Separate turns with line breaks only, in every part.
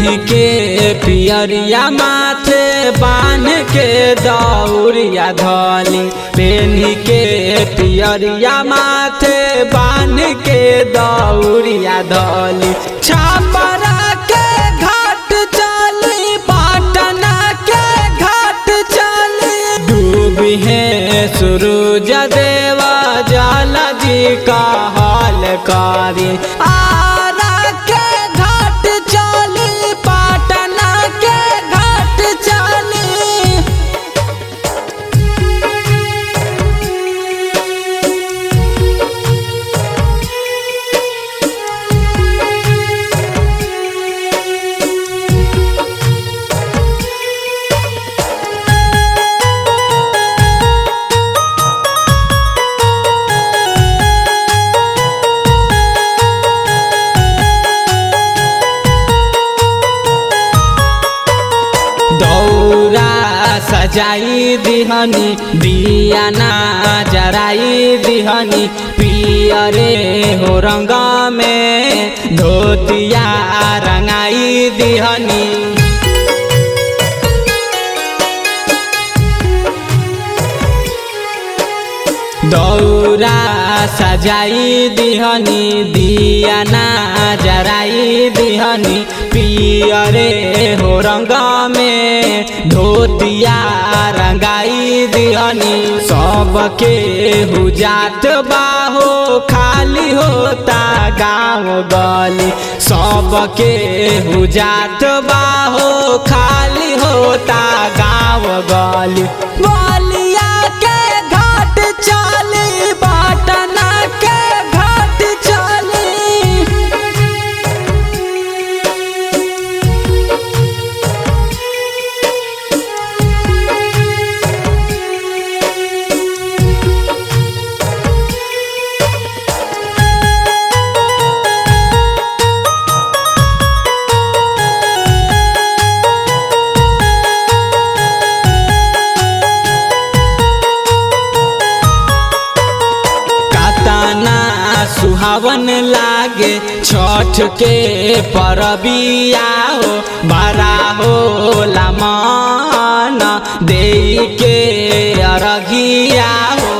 पेन्ही के पियरिया माथे बांध के दौरिया धली, पेन्ही के पियरिया माथे बांध के दौरिया धली। छापरा के घाट चली, पटना के घाट चली, डूबी है सूरज देवा जल जी का हाल कारी। आरा के घाट चली, पटना के घाट चली। दौरा सजाई दिहनी, दिया ना जराई दिहनी, पियरे हो रंग में धोतिया रंगाई दिहनी। दौरा सजाई दिहनी, दिया ना जराई दिहनी, पियरे हो रंग में धोतिया रंगाई दिहनी। सबके हुजात बाहो खाली होता गाँव गली, सबके हुजात बाहो खाली होता गाँव गली। बलिया के घाट चली, पटना के घाट चली। सुहावन लागे छठ के परबिया हो, बड़ा होला मन देई के अरघिया हो।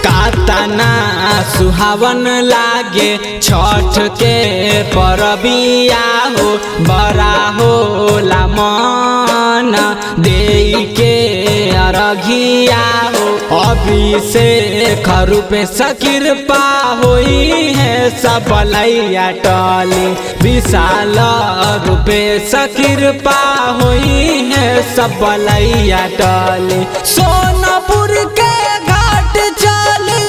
कातना सुहावन लागे छठ के परबिया हो, बड़ा होला मन देई के अरघिया हो। अभिषेक रूपे कृपा होई है सब लैया टली, विशाल रूपे कृपा होई है सब लैया टली। सोनपुर के घाट चली,